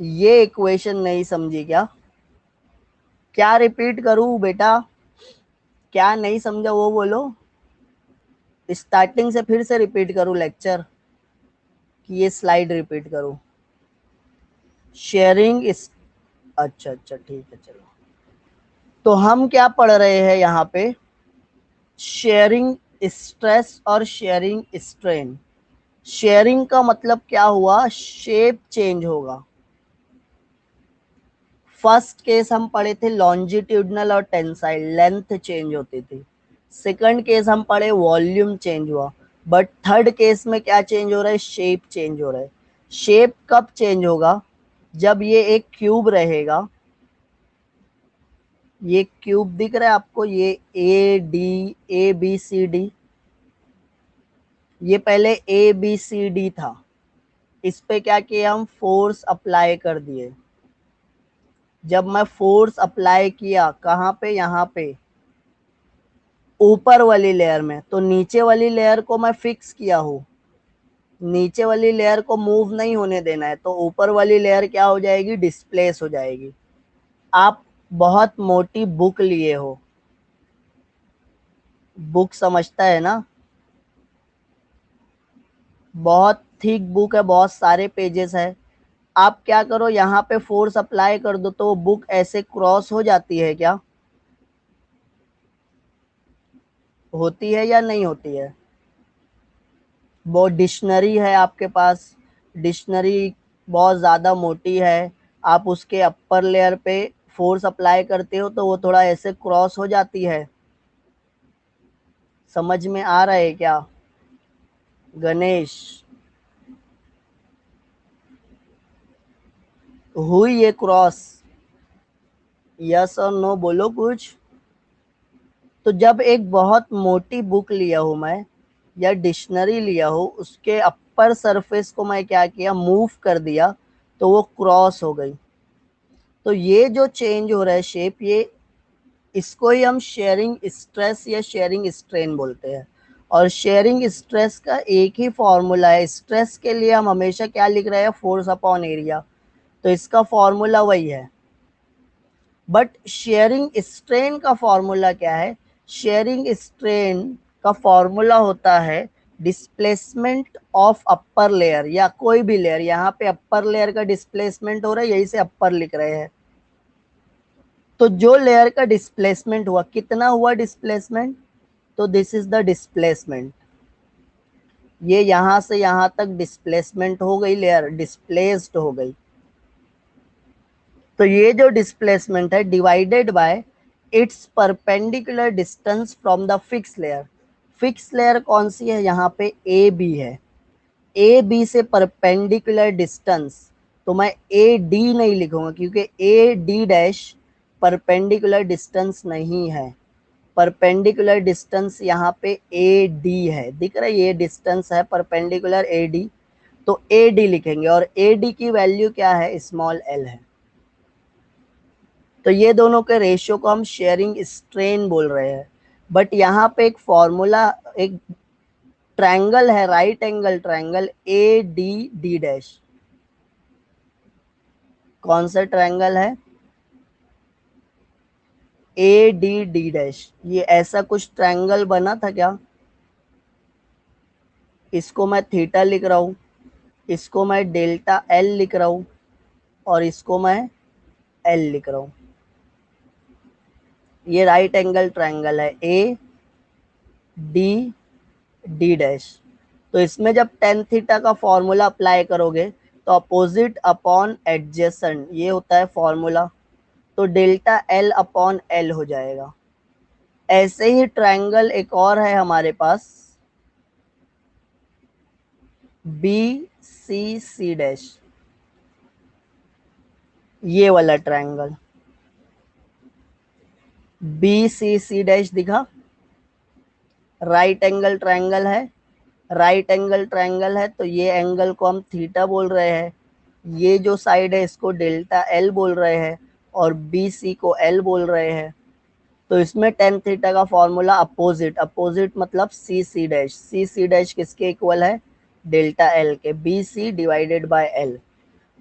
ये इक्वेशन नहीं समझी क्या, क्या रिपीट करूं बेटा, क्या नहीं समझा वो बोलो, स्टार्टिंग से फिर से रिपीट करूं लेक्चर, कि ये स्लाइड रिपीट करूं, शेयरिंग इस, अच्छा अच्छा ठीक है चलो। तो हम क्या पढ़ रहे हैं यहाँ पे, शेयरिंग स्ट्रेस और शेयरिंग स्ट्रेन। शेयरिंग का मतलब क्या हुआ, शेप चेंज होगा। फर्स्ट केस हम पढ़े थे लॉन्जिट्यूडनल और टेंसाइल, लेंथ चेंज होती थी। सेकंड केस हम पढ़े वॉल्यूम चेंज हुआ। बट थर्ड केस में क्या चेंज हो रहा है, शेप चेंज हो रहा है। शेप कब चेंज होगा, जब ये एक क्यूब रहेगा, ये क्यूब दिख रहा है आपको, ये A D, A B C D, ये पहले ए बी सी डी था, इस पे क्या किया, हम फोर्स अप्लाई कर दिए। जब मैं फोर्स अप्लाई किया कहाँ पे, यहाँ पे ऊपर वाली लेयर में, तो नीचे वाली लेयर को मैं फिक्स किया हूँ, नीचे वाली लेयर को मूव नहीं होने देना है, तो ऊपर वाली लेयर क्या हो जाएगी, डिस्प्लेस हो जाएगी। आप बहुत मोटी बुक लिए हो, बुक समझता है ना, बहुत थिक बुक है, बहुत सारे पेजेस है। आप क्या करो, यहाँ पे फोर्स अप्लाई कर दो, तो बुक ऐसे क्रॉस हो जाती है क्या, होती है या नहीं होती है। वो डिक्शनरी है आपके पास, डिक्शनरी बहुत ज़्यादा मोटी है, आप उसके अपर लेयर पे फोर्स अप्लाई करते हो तो वो थोड़ा ऐसे क्रॉस हो जाती है। समझ में आ रहा है क्या गणेश, हुई ये क्रॉस, यस और नो बोलो कुछ। तो जब एक बहुत मोटी बुक लिया हूं मैं, या डिक्शनरी लिया हूं, उसके अपर सरफेस को मैं क्या किया, मूव कर दिया, तो वो क्रॉस हो गई। तो ये जो चेंज हो रहा है शेप, ये इसको ही हम शेयरिंग स्ट्रेस या शेयरिंग स्ट्रेन बोलते हैं। और शेयरिंग स्ट्रेस का एक ही फॉर्मूला है, स्ट्रेस के लिए हम हमेशा क्या लिख रहे हैं, फोर्स अपॉन एरिया, तो इसका फॉर्मूला वही है। बट शेयरिंग स्ट्रेन का फॉर्मूला क्या है, शेयरिंग स्ट्रेन का फॉर्मूला होता है डिस्प्लेसमेंट ऑफ अपर लेयर, या कोई भी लेयर, यहाँ पे अपर लेयर का डिस्प्लेसमेंट हो रहा है, यही से अपर लिख रहे हैं। तो जो लेयर का डिस्प्लेसमेंट हुआ, कितना हुआ डिस्प्लेसमेंट, तो दिस इज द डिस्प्लेसमेंट, ये यहां से यहां तक डिस्प्लेसमेंट हो गई, लेयर डिस्प्लेस्ड हो गई। तो ये जो डिस्प्लेसमेंट है divided by it's perpendicular distance from the fix layer. Fix layer कौन सी है, यहाँ पे ए बी है। ए बी से परपेंडिकुलर डिस्टेंस, तो मैं ए डी नहीं लिखूंगा क्योंकि A D dash perpendicular distance नहीं है। परपेंडिकुलर डिस्टेंस यहाँ पे ए डी है, दिख रहा है, ये डिस्टेंस है परपेंडिकुलर ए डी, तो ए डी लिखेंगे और ए डी की वैल्यू क्या है, स्मॉल एल है। तो ये दोनों के रेशियो को हम शेयरिंग स्ट्रेन बोल रहे हैं। बट यहाँ पे एक फॉर्मूला, एक ट्रायंगल है, right angle triangle A D D dash. कौन सा ट्रायंगल है, ए डी डी डैश। ये ऐसा कुछ ट्रायंगल बना था क्या, इसको मैं थीटा लिख रहा हूँ, इसको मैं डेल्टा एल लिख रहा हूँ और इसको मैं एल लिख रहा हूँ। ये राइट एंगल ट्रायंगल है ए डी डी डैश। तो इसमें जब टेन थीटा का फॉर्मूला अप्लाई करोगे तो अपोजिट अपॉन एडजेसेंट, ये होता है फॉर्मूला, तो डेल्टा एल अपॉन एल हो जाएगा। ऐसे ही ट्रायंगल एक और है हमारे पास, बी सी सी डैश, ये वाला triangle B C C dash दिखा, राइट एंगल ट्रायंगल है। राइट एंगल ट्रायंगल है तो ये एंगल को हम थीटा बोल रहे हैं, ये जो साइड है इसको डेल्टा एल बोल रहे हैं और बी सी को एल बोल रहे हैं। तो इसमें टेन थीटा का फॉर्मूला अपोजिट, अपोजिट मतलब C C dash, C C dash किसके इक्वल है, डेल्टा एल के, B C divided by L.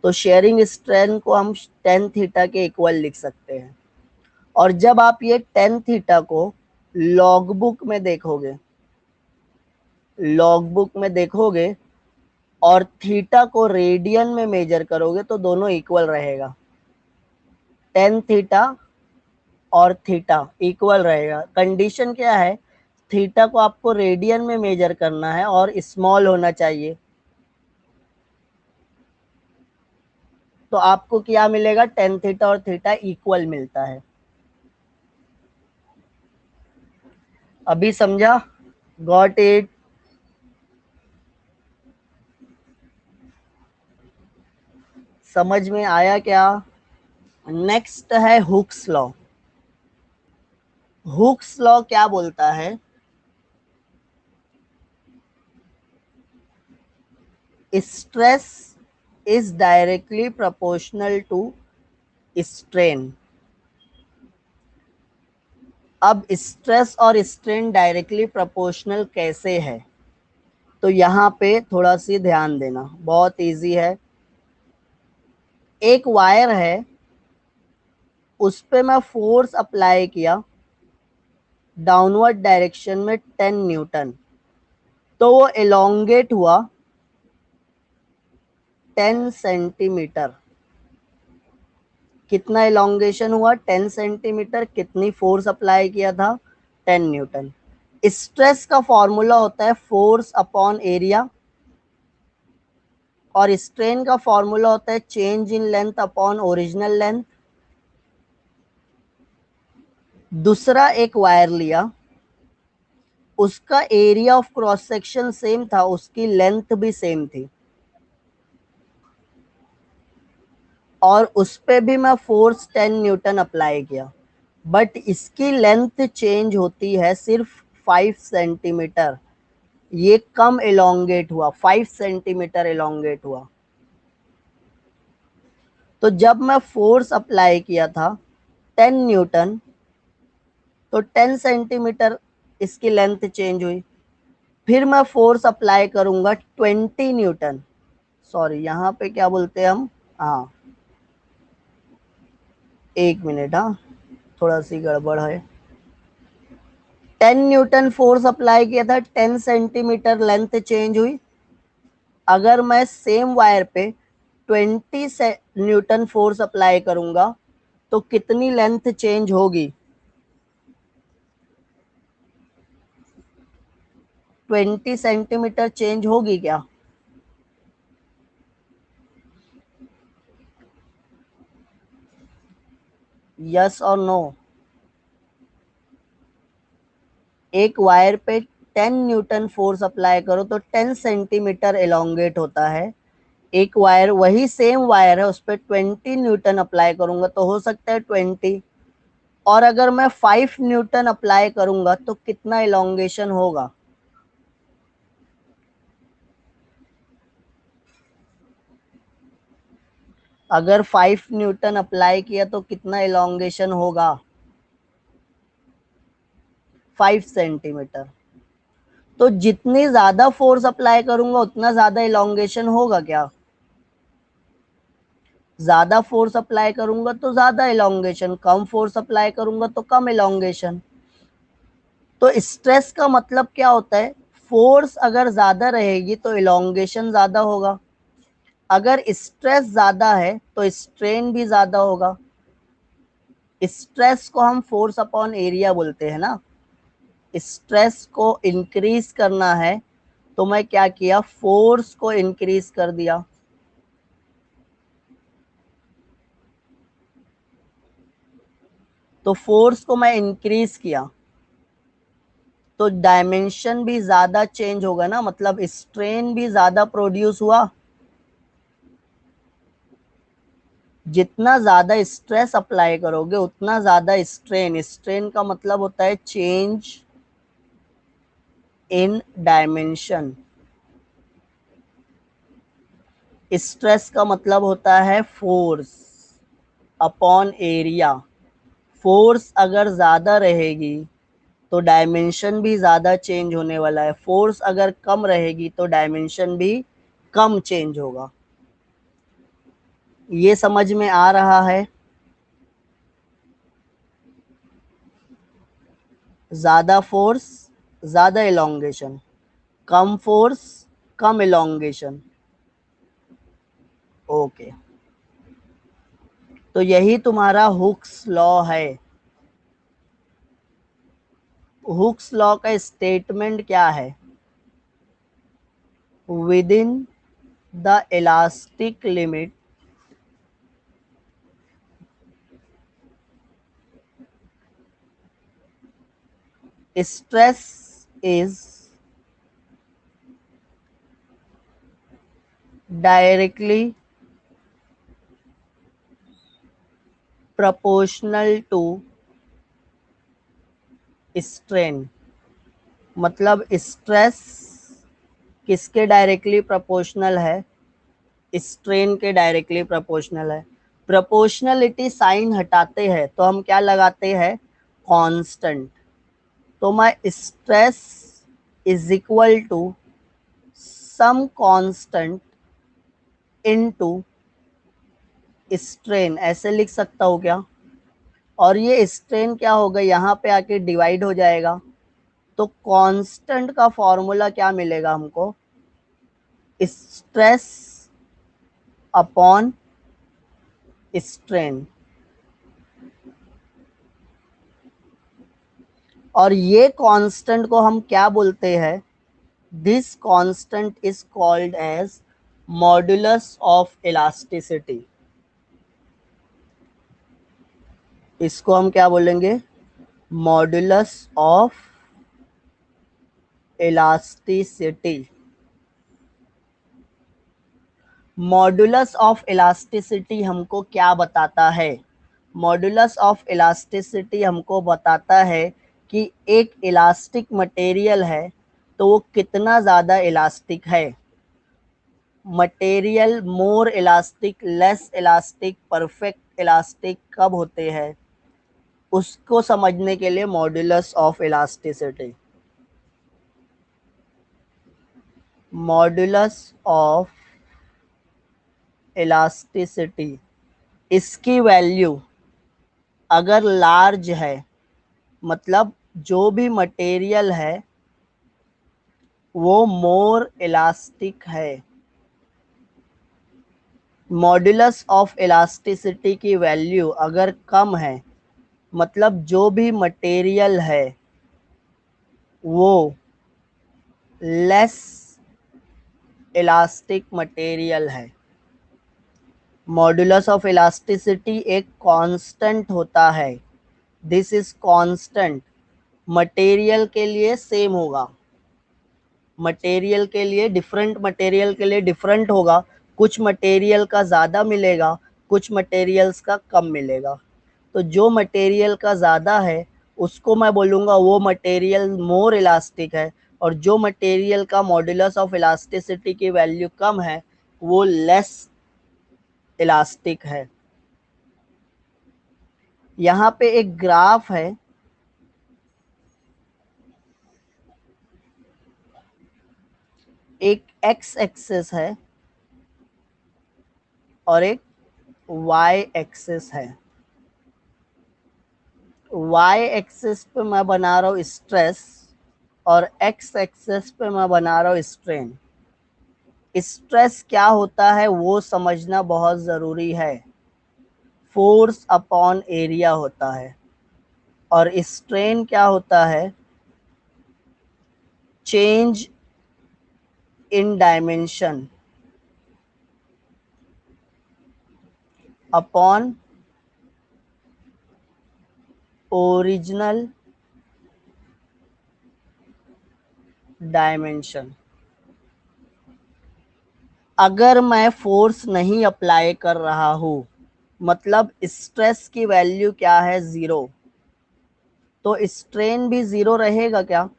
तो शेयरिंग स्ट्रेन को हम टेन थीटा के इक्वल लिख सकते हैं। और जब आप ये टेन थीटा को लॉग बुक में देखोगे, लॉग बुक में देखोगे और थीटा को रेडियन में मेजर करोगे तो दोनों इक्वल रहेगा, टेन थीटा और थीटा इक्वल रहेगा। कंडीशन क्या है, थीटा को आपको रेडियन में मेजर करना है और स्मॉल होना चाहिए। तो आपको क्या मिलेगा, टेन थीटा और थीटा इक्वल मिलता है। अभी समझा, गॉट इट। समझ में आया क्या। नेक्स्ट है हुक्स लॉ। हुक्स लॉ क्या बोलता है, stress is directly proportional to strain. अब स्ट्रेस और स्ट्रेन डायरेक्टली प्रोपोर्शनल कैसे है, तो यहाँ पे थोड़ा सी ध्यान देना, बहुत इजी है। एक वायर है, उस पे मैं फोर्स अप्लाई किया डाउनवर्ड डायरेक्शन में 10 न्यूटन, तो वो एलोंगेट हुआ 10 सेंटीमीटर। कितना एलोंगेशन हुआ, 10 सेंटीमीटर। कितनी फोर्स अप्लाई किया था, 10 न्यूटन। स्ट्रेस का फॉर्मूला होता है फोर्स अपॉन एरिया और स्ट्रेन का फॉर्मूला होता है change in length upon original length. दूसरा एक वायर लिया, उसका area of cross section same था, उसकी लेंथ भी सेम थी और उस पे भी मैं फोर्स 10 न्यूटन अप्लाई किया, बट इसकी लेंथ चेंज होती है सिर्फ 5 सेंटीमीटर। ये कम एलोंगेट हुआ, 5 सेंटीमीटर एलोंगेट हुआ। तो जब मैं फोर्स अप्लाई किया था 10 न्यूटन, तो 10 सेंटीमीटर इसकी लेंथ चेंज हुई। फिर मैं फोर्स अप्लाई करूंगा 20 न्यूटन, सॉरी यहाँ पे क्या बोलते हैं हम, हाँ 1 मिनट, हाँ थोड़ा सी गड़बड़ है। 10 न्यूटन फोर्स अप्लाई किया था, 10 सेंटीमीटर लेंथ चेंज हुई। अगर मैं सेम वायर पे 20 न्यूटन फोर्स अप्लाई करूंगा तो कितनी लेंथ चेंज होगी, 20 सेंटीमीटर चेंज होगी क्या, यस और नो। एक वायर पे 10 न्यूटन फोर्स अप्लाई करो तो 10 सेंटीमीटर एलोंगेट होता है। एक वायर, वही सेम वायर है, उस पर 20 न्यूटन अप्लाई करूंगा तो हो सकता है 20। और अगर मैं 5 न्यूटन अप्लाई करूंगा तो कितना इलोंगेशन होगा? अगर 5 न्यूटन अप्लाई किया तो कितना इलोंगेशन होगा? 5 सेंटीमीटर। तो जितनी ज्यादा फोर्स अप्लाई करूंगा उतना ज्यादा इलोंगेशन होगा क्या? ज्यादा फोर्स अप्लाई करूंगा तो ज्यादा इलोंगेशन, कम फोर्स अप्लाई करूंगा तो कम इलोंगेशन। तो स्ट्रेस का मतलब क्या होता है? फोर्स अगर ज्यादा रहेगी तो इलोंगेशन ज्यादा होगा, अगर स्ट्रेस ज्यादा है तो स्ट्रेन भी ज्यादा होगा। स्ट्रेस को हम फोर्स अपॉन एरिया बोलते हैं ना। स्ट्रेस को इंक्रीज करना है तो मैं क्या किया, फोर्स को इंक्रीज कर दिया। तो फोर्स को मैं इंक्रीज किया तो डायमेंशन भी ज्यादा चेंज होगा ना, मतलब स्ट्रेन भी ज्यादा प्रोड्यूस हुआ। जितना ज्यादा स्ट्रेस अप्लाई करोगे उतना ज्यादा स्ट्रेन, स्ट्रेन का मतलब होता है चेंज इन डायमेंशन। स्ट्रेस का मतलब होता है फोर्स अपॉन एरिया। फोर्स अगर ज्यादा रहेगी तो डायमेंशन भी ज्यादा चेंज होने वाला है, फोर्स अगर कम रहेगी तो डायमेंशन भी कम चेंज होगा। ये समझ में आ रहा है? ज्यादा फोर्स ज्यादा इलोंगेशन, कम फोर्स कम इलोंगेशन। ओके, तो यही तुम्हारा हुक्स लॉ है। हुक्स लॉ का स्टेटमेंट क्या है? Within the elastic limit stress is directly proportional to strain. मतलब स्ट्रेस किसके डायरेक्टली प्रोपोर्शनल है? स्ट्रेन के डायरेक्टली प्रोपोर्शनल है। प्रोपोर्शनलिटी साइन हटाते हैं तो हम क्या लगाते हैं? कांस्टेंट। तो मैं stress is equal to some constant into strain, ऐसे लिख सकता हूँ क्या? और ये स्ट्रेन क्या होगा, यहाँ पे आके डिवाइड हो जाएगा। तो कांस्टेंट का फॉर्मूला क्या मिलेगा हमको? Stress upon strain. और ये कांस्टेंट को हम क्या बोलते हैं? This constant is called as modulus of elasticity. इसको हम क्या बोलेंगे? Modulus of elasticity. Modulus of elasticity हमको क्या बताता है? मॉडुलस ऑफ इलास्टिसिटी हमको बताता है कि एक इलास्टिक मटेरियल है तो वो कितना ज़्यादा इलास्टिक है। मटेरियल मोर elastic, less elastic, perfect elastic कब होते हैं, उसको समझने के लिए modulus of elasticity. Modulus of elasticity, इसकी वैल्यू अगर लार्ज है, मतलब जो भी मटेरियल है वो मोर इलास्टिक है। मॉडुलस ऑफ इलास्टिसिटी की वैल्यू अगर कम है, मतलब जो भी मटेरियल है वो लेस इलास्टिक मटेरियल है। मॉडुलस ऑफ इलास्टिसिटी एक कांस्टेंट होता है, दिस इज कांस्टेंट। मटेरियल के लिए सेम होगा, मटेरियल के लिए डिफरेंट, मटेरियल के लिए डिफरेंट होगा। कुछ मटेरियल का ज़्यादा मिलेगा, कुछ मटेरियल्स का कम मिलेगा। तो जो मटेरियल का ज़्यादा है उसको मैं बोलूँगा वो मटेरियल मोर इलास्टिक है, और जो मटेरियल का मॉड्यूलस ऑफ इलास्टिसिटी की वैल्यू कम है वो लेस इलास्टिक है। यहाँ पे एक ग्राफ है, एक एक्स एक्सिस है और एक वाई एक्सिस है। वाई एक्सिस पे मैं बना रहा हूँ स्ट्रेस और एक्स एक्सिस पे मैं बना रहा हूँ स्ट्रेन। स्ट्रेस क्या होता है वो समझना बहुत ज़रूरी है। फोर्स अपॉन एरिया होता है, और स्ट्रेन क्या होता है, चेंज इन डायमेंशन अपॉन ओरिजिनल डायमेंशन। अगर मैं फोर्स नहीं अप्लाई कर रहा हूँ, मतलब स्ट्रेस की वैल्यू क्या है, ज़ीरो, तो स्ट्रेन भी ज़ीरो रहेगा क्या?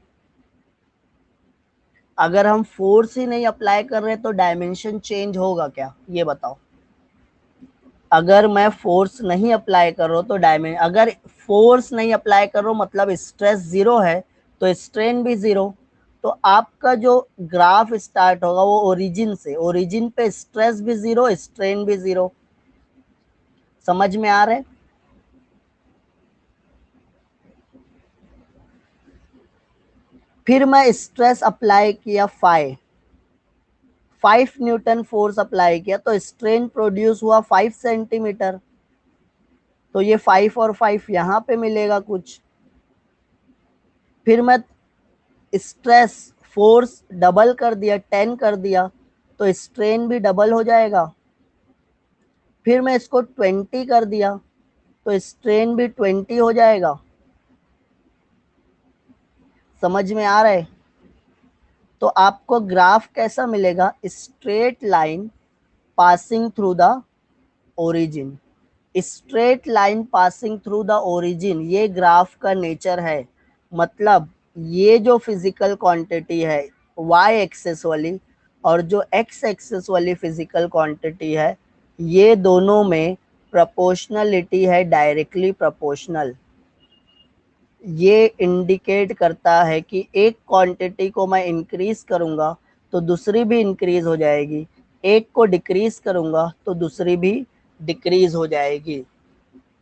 अगर हम फोर्स ही नहीं अप्लाई कर रहे तो डायमेंशन चेंज होगा क्या, ये बताओ। अगर मैं फोर्स नहीं अप्लाई कर रहा हूँ तो डायमेंशन, अगर फोर्स नहीं अप्लाई कर रहा हूँ मतलब स्ट्रेस ज़ीरो है तो स्ट्रेन भी ज़ीरो। तो आपका जो ग्राफ स्टार्ट होगा वो ओरिजिन से, ओरिजिन पे स्ट्रेस भी ज़ीरो, स्ट्रेन भी ज़ीरो। समझ में आ रहा है? फिर मैं स्ट्रेस अप्लाई किया 5 न्यूटन फोर्स अप्लाई किया तो स्ट्रेन प्रोड्यूस हुआ 5 सेंटीमीटर। तो ये 5 और 5 यहाँ पे मिलेगा कुछ। फिर मैं स्ट्रेस फोर्स डबल कर दिया, 10 कर दिया, तो स्ट्रेन भी डबल हो जाएगा। फिर मैं इसको 20 कर दिया तो स्ट्रेन भी 20 हो जाएगा। समझ में आ रहा है? तो आपको ग्राफ कैसा मिलेगा, straight line passing through the origin. Straight line passing through the origin, ये ग्राफ का नेचर है। मतलब ये जो फिजिकल क्वांटिटी है वाई एक्सेस वाली, और जो एक्स एक्सेस वाली फिजिकल क्वांटिटी है, ये दोनों में प्रोपोर्शनलिटी है, डायरेक्टली प्रोपोर्शनल। ये इंडिकेट करता है कि एक क्वांटिटी को मैं इंक्रीज करूंगा तो दूसरी भी इंक्रीज हो जाएगी, एक को डिक्रीज करूंगा तो दूसरी भी डिक्रीज हो जाएगी।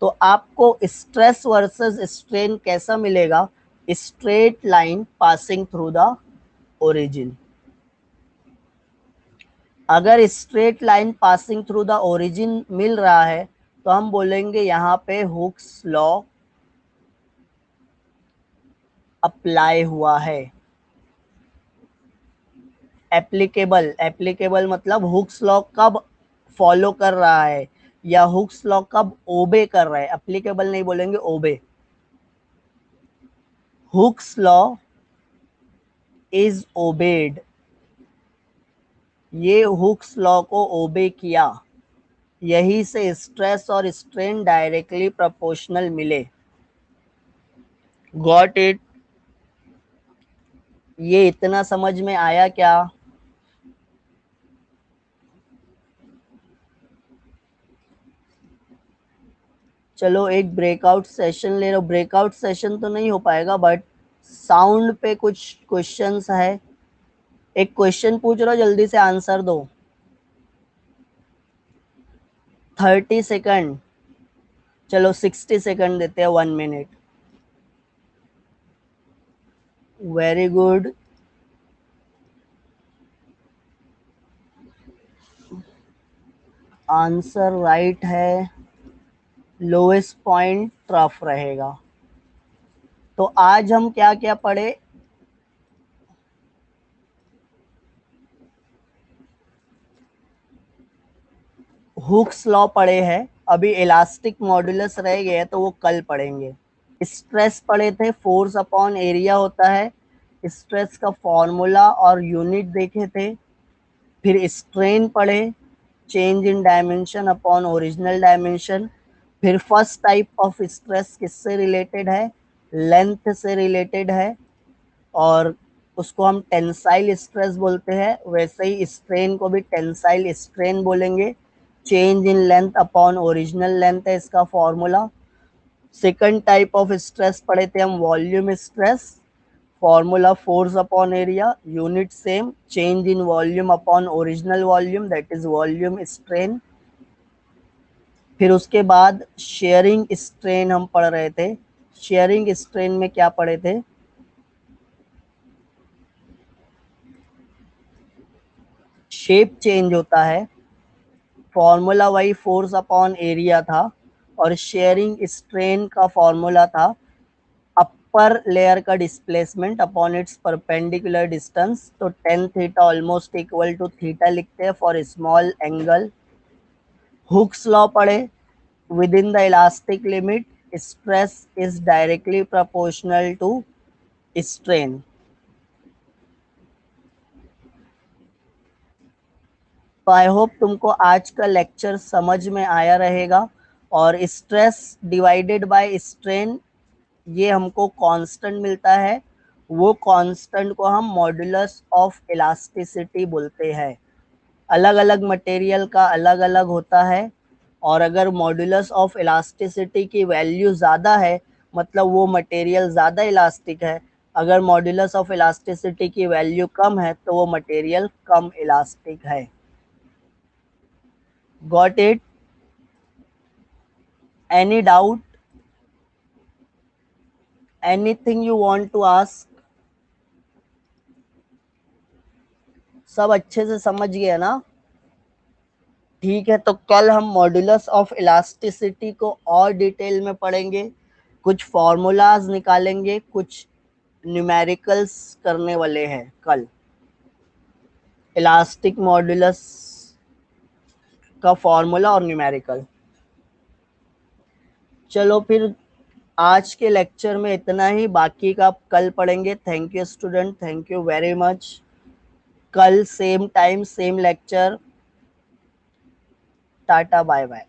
तो आपको स्ट्रेस वर्सेस स्ट्रेन कैसा मिलेगा, straight line passing through the origin. अगर straight line passing through the origin मिल रहा है तो हम बोलेंगे यहाँ पे हुक्स लॉ अप्लाई हुआ है। एप्लीकेबल, एप्लीकेबल मतलब हुक्स लॉ कब फॉलो कर रहा है या हुक्स लॉ कब ओबे कर रहा है, एप्लीकेबल नहीं बोलेंगे, ओबे। हुक्स लॉ इज ओबेड, ये हुक्स लॉ को ओबे किया, यही से स्ट्रेस और स्ट्रेन डायरेक्टली प्रोपोर्शनल मिले। Got it? ये इतना समझ में आया क्या? चलो एक ब्रेकआउट सेशन ले रहा हूँ, ब्रेकआउट सेशन तो नहीं हो पाएगा बट साउंड पे कुछ क्वेश्चंस है। एक क्वेश्चन पूछ रहा हूँ, जल्दी से आंसर दो। 30 सेकंड, चलो 60 सेकंड देते हैं, 1 minute. Very good. Answer right है, लोएस्ट पॉइंट ट्रफ रहेगा। तो आज हम क्या क्या पढ़े, हुक्स लॉ पढ़े हैं, अभी इलास्टिक मॉडुलस रह गए तो वो कल पढ़ेंगे। स्ट्रेस पढ़े थे, फोर्स अपॉन एरिया होता है, स्ट्रेस का फॉर्मूला और यूनिट देखे थे। फिर स्ट्रेन पढ़े, change in dimension upon original dimension. फिर फर्स्ट टाइप ऑफ स्ट्रेस किससे रिलेटेड है, लेंथ से रिलेटेड है, और उसको हम टेंसाइल स्ट्रेस बोलते हैं। वैसे ही स्ट्रेन को भी टेंसाइल स्ट्रेन बोलेंगे। Change in length upon original length है इसका formula. Second type of stress पढ़े थे हम, volume stress, formula force upon area, unit same, change in volume upon original volume, that is volume strain. फिर उसके बाद शेयरिंग स्ट्रेन हम पढ़ रहे थे। शेयरिंग स्ट्रेन में क्या पढ़े थे, शेप चेंज होता है, फॉर्मूला वही फोर्स अपॉन एरिया था, और शेयरिंग स्ट्रेन का फॉर्मूला था अपर लेयर का displacement upon its perpendicular distance. तो tan theta almost equal to theta लिखते हैं for small angle. Hooke's law पढ़े, within the elastic limit stress is directly proportional to strain. तो आई होप तुमको आज का लेक्चर समझ में आया रहेगा। और स्ट्रेस डिवाइडेड बाय स्ट्रेन, ये हमको कांस्टेंट मिलता है, वो कांस्टेंट को हम मॉड्यूलस ऑफ इलास्टिसिटी बोलते हैं। अलग अलग मटेरियल का अलग अलग होता है, और अगर मॉड्यूलस ऑफ इलास्टिसिटी की वैल्यू ज़्यादा है मतलब वो मटेरियल ज़्यादा इलास्टिक है, अगर मॉड्यूलस ऑफ इलास्टिसिटी की वैल्यू कम है तो वो मटेरियल कम इलास्टिक है। Got it? Any doubt, anything you want to ask? सब अच्छे से समझ गए ना? ठीक है, तो कल हम मॉड्यूलस ऑफ इलास्टिसिटी को और डिटेल में पढ़ेंगे, कुछ फॉर्मूलाज निकालेंगे, कुछ न्यूमेरिकल्स करने वाले हैं कल, इलास्टिक मॉड्यूलस का फॉर्मूला और न्यूमेरिकल। चलो फिर आज के लेक्चर में इतना ही, बाकी का कल पढ़ेंगे। Thank you student, thank you very much. कल same time same lecture. Tata bye bye.